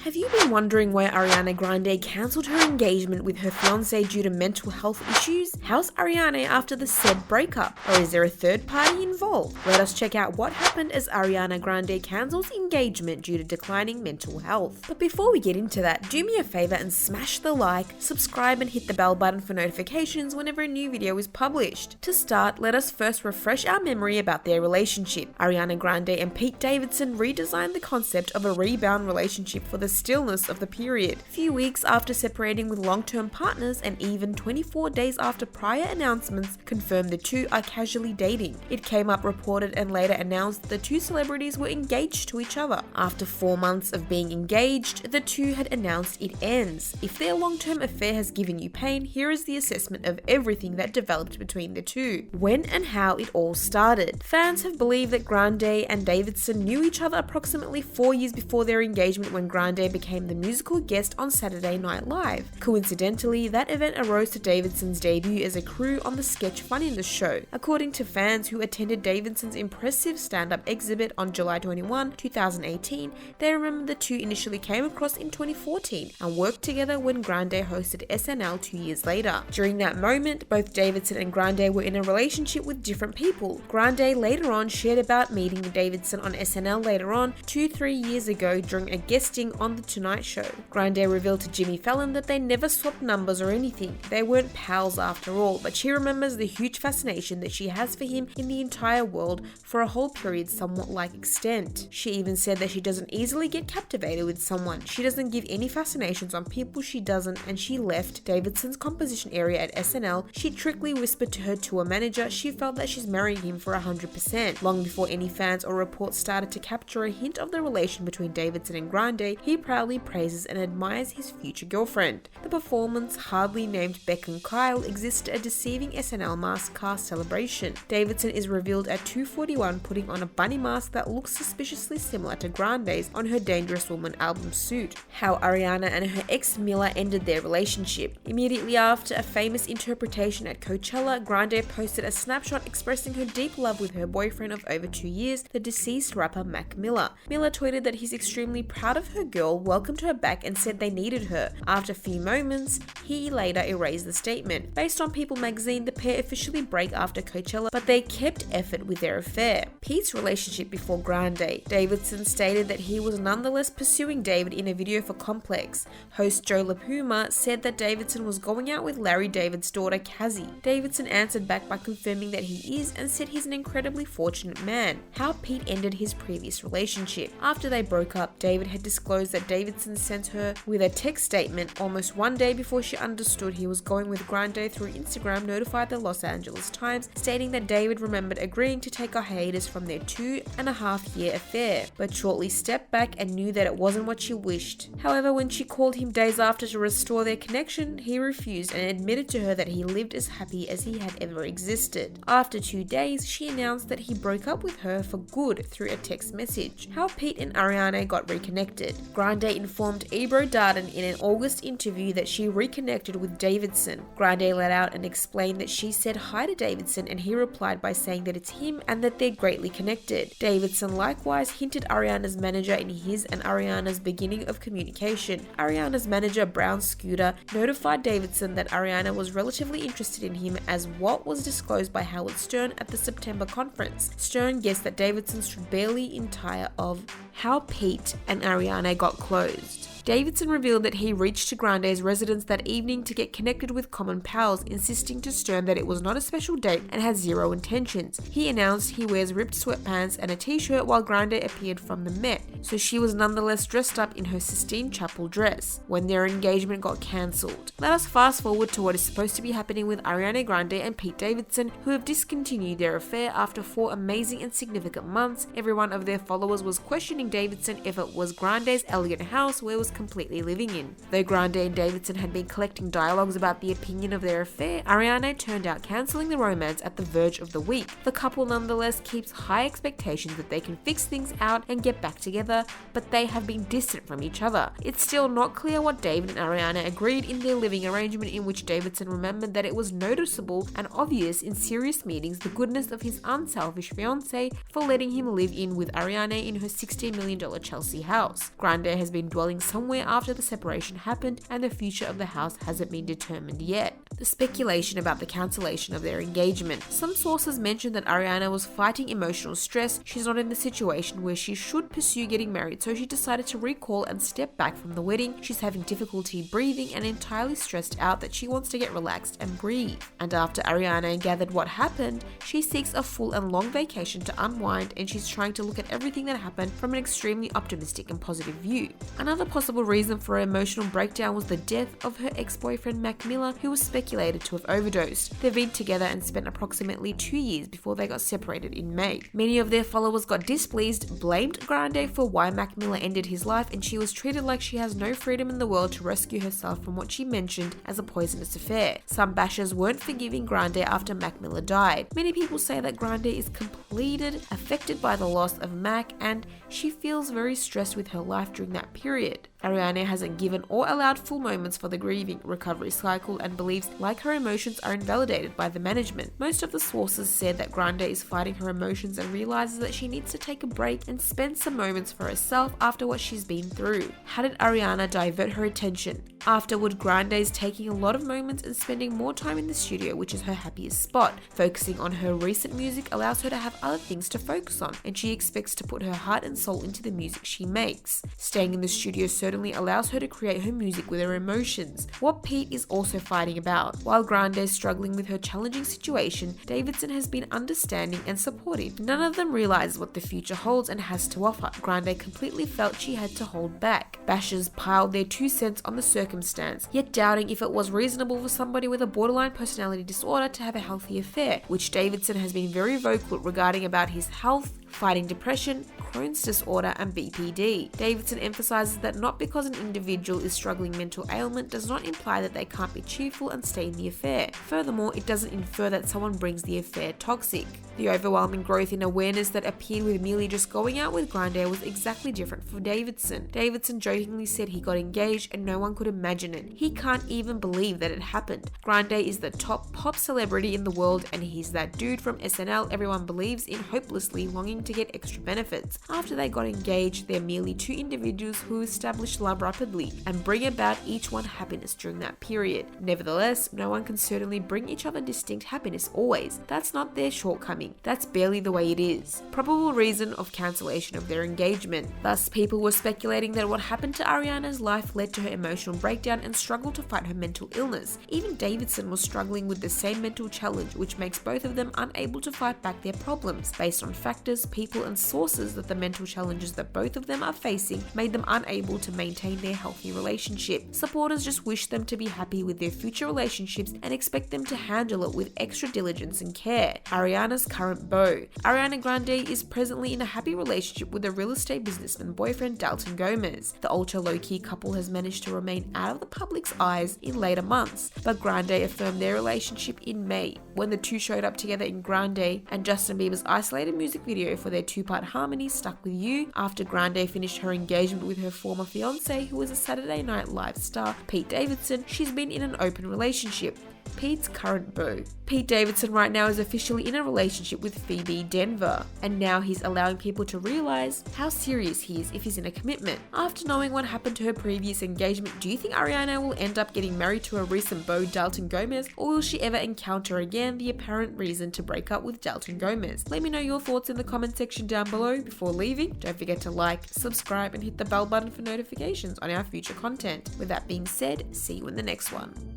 Have you been wondering why Ariana Grande cancelled her engagement with her fiancé due to mental health issues? How's Ariana after the said breakup? Or is there a third party involved? Let us check out what happened as Ariana Grande cancels engagement due to declining mental health. But before we get into that, do me a favor and smash the like, subscribe and hit the bell button for notifications whenever a new video is published. To start, let us first refresh our memory about their relationship. Ariana Grande and Pete Davidson redesigned the concept of a rebound relationship for the stillness of the period. Few weeks after separating with long-term partners and even 24 days after prior announcements confirmed the two are casually dating. It came up reported and later announced the two celebrities were engaged to each other. After 4 months of being engaged, the two had announced it ends. If their long-term affair has given you pain, here is the assessment of everything that developed between the two. When and how it all started. Fans have believed that Grande and Davidson knew each other approximately 4 years before their engagement when Grande became the musical guest on Saturday Night Live. Coincidentally, that event arose to Davidson's debut as a crew on the sketch Fun in the Show. According to fans who attended Davidson's impressive stand-up exhibit on July 21, 2018, they remember the two initially came across in 2014 and worked together when Grande hosted SNL 2 years later. During that moment, both Davidson and Grande were in a relationship with different people. Grande later on shared about meeting Davidson on SNL later on 2-3 years ago during a guesting on The Tonight Show. Grande revealed to Jimmy Fallon that they never swapped numbers or anything. They weren't pals after all, but she remembers the huge fascination that she has for him in the entire world for a whole period somewhat like extent. She even said that she doesn't easily get captivated with someone. She doesn't give any fascinations on people she doesn't, and she left Davidson's composition area at SNL. She trickily whispered to her tour manager she felt that she's marrying him for 100%. Long before any fans or reports started to capture a hint of the relation between Davidson and Grande, he proudly praises and admires his future girlfriend. The performance, hardly named Beck and Kyle, exists a deceiving SNL mask cast celebration. Davidson is revealed at 2:41 putting on a bunny mask that looks suspiciously similar to Grande's on her Dangerous Woman album suit. How Ariana and her ex Miller ended their relationship. Immediately after a famous interpretation at Coachella, Grande posted a snapshot expressing her deep love with her boyfriend of over 2 years, the deceased rapper Mac Miller. Miller tweeted that he's extremely proud of her girl, welcomed her back and said they needed her. After a few moments, he later erased the statement. Based on People magazine, the pair officially break after Coachella, but they kept effort with their affair. Pete's relationship before Grande. Davidson stated that he was nonetheless pursuing David in a video for Complex. Host Joe LaPuma said that Davidson was going out with Larry David's daughter Cassie. Davidson answered back by confirming that he is and said he's an incredibly fortunate man. How Pete ended his previous relationship. After they broke up, David had disclosed that Davidson sent her with a text statement almost 1 day before she understood he was going with Grande through Instagram, notified the Los Angeles Times, stating that David remembered agreeing to take a hiatus from their 2.5-year affair, but shortly stepped back and knew that it wasn't what she wished. However, when she called him days after to restore their connection, he refused and admitted to her that he lived as happy as he had ever existed. After 2 days, she announced that he broke up with her for good through a text message. How Pete and Ariana got reconnected. Grande informed Ebro Darden in an August interview that she reconnected with Davidson. Grande let out and explained that she said hi to Davidson and he replied by saying that it's him and that they're greatly connected. Davidson likewise hinted Ariana's manager in his and Ariana's beginning of communication. Ariana's manager, Brown Scooter, notified Davidson that Ariana was relatively interested in him as what was disclosed by Howard Stern at the September conference. Stern guessed that Davidson stood barely in tire of how Pete and Ariana got closed. Davidson revealed that he reached to Grande's residence that evening to get connected with common pals, insisting to Stern that it was not a special date and had zero intentions. He announced he wears ripped sweatpants and a t-shirt while Grande appeared from the Met, so she was nonetheless dressed up in her Sistine Chapel dress when their engagement got cancelled. Let us fast forward to what is supposed to be happening with Ariana Grande and Pete Davidson, who have discontinued their affair after 4 amazing and significant months. Every one of their followers was questioning Davidson if it was Grande's elegant house where it was completely living in. Though Grande and Davidson had been collecting dialogues about the opinion of their affair, Ariana turned out cancelling the romance at the verge of the week. The couple nonetheless keeps high expectations that they can fix things out and get back together together, but they have been distant from each other. It's still not clear what David and Ariana agreed in their living arrangement, in which Davidson remembered that it was noticeable and obvious in serious meetings the goodness of his unselfish fiancée for letting him live in with Ariana in her $16 million Chelsea house. Grande has been dwelling somewhere after the separation happened, and the future of the house hasn't been determined yet. The speculation about the cancellation of their engagement. Some sources mentioned that Ariana was fighting emotional stress. She's not in the situation where she should pursue getting married, so she decided to recall and step back from the wedding. She's having difficulty breathing and entirely stressed out that she wants to get relaxed and breathe. And after Ariana gathered what happened, she seeks a full and long vacation to unwind, and she's trying to look at everything that happened from an extremely optimistic and positive view. Another possible reason for her emotional breakdown was the death of her ex-boyfriend Mac Miller, who was speculated to have overdosed. They've been together and spent approximately 2 years before they got separated in May. Many of their followers got displeased, blamed Grande for why Mac Miller ended his life, and she was treated like she has no freedom in the world to rescue herself from what she mentioned as a poisonous affair. Some bashers weren't forgiving Grande after Mac Miller died. Many people say that Grande is affected by the loss of Mac, and she feels very stressed with her life during that period. Ariana hasn't given or allowed full moments for the grieving recovery cycle and believes like her emotions are invalidated by the management. Most of the sources said that Grande is fighting her emotions and realizes that she needs to take a break and spend some moments for herself after what she's been through. How did Ariana divert her attention? Afterward, Grande is taking a lot of moments and spending more time in the studio, which is her happiest spot. Focusing on her recent music allows her to have other things to focus on, and she expects to put her heart and soul into the music she makes. Staying in the studio certainly allows her to create her music with her emotions, what Pete is also fighting about. While Grande is struggling with her challenging situation, Davidson has been understanding and supportive. None of them realize what the future holds and has to offer. Grande completely felt she had to hold back. Bashers piled their 2 cents on the circumstance, yet doubting if it was reasonable for somebody with a borderline personality disorder to have a healthy affair, which Davidson has been very vocal regarding about his health, fighting depression, Crohn's disorder, and BPD. Davidson emphasizes that not because an individual is struggling mental ailment does not imply that they can't be cheerful and stay in the affair. Furthermore, it doesn't infer that someone brings the affair toxic. The overwhelming growth in awareness that appeared with merely just going out with Grande was exactly different for Davidson. Davidson jokingly said he got engaged and no one could imagine it. He can't even believe that it happened. Grande is the top pop celebrity in the world, and he's that dude from SNL everyone believes in, hopelessly longing to get extra benefits. After they got engaged, they're merely two individuals who establish love rapidly and bring about each one happiness during that period. Nevertheless, no one can certainly bring each other distinct happiness always. That's not their shortcoming. That's barely the way it is. Probable reason of cancellation of their engagement. Thus, people were speculating that what happened to Ariana's life led to her emotional breakdown and struggle to fight her mental illness. Even Davidson was struggling with the same mental challenge, which makes both of them unable to fight back their problems. Based on factors, people, and sources, that the mental challenges that both of them are facing made them unable to maintain their healthy relationship. Supporters just wish them to be happy with their future relationships and expect them to handle it with extra diligence and care. Ariana's current beau. Ariana Grande is presently in a happy relationship with a real estate businessman boyfriend Dalton Gomez. The ultra low-key couple has managed to remain out of the public's eyes in later months, but Grande affirmed their relationship in May when the two showed up together in Grande and Justin Bieber's isolated music video for their two-part harmony Stuck With You. After Grande finished her engagement with her former fiancé, who was a Saturday Night Live star, Pete Davidson, she's been in an open relationship. Pete's current beau. Pete Davidson right now is officially in a relationship with Phoebe Denver, and now he's allowing people to realize how serious he is if he's in a commitment. After knowing what happened to her previous engagement, do you think Ariana will end up getting married to her recent beau Dalton Gomez, or will she ever encounter again the apparent reason to break up with Dalton Gomez? Let me know your thoughts in the comment section down below. Before leaving, don't forget to like, subscribe, and hit the bell button for notifications on our future content. With that being said, see you in the next one.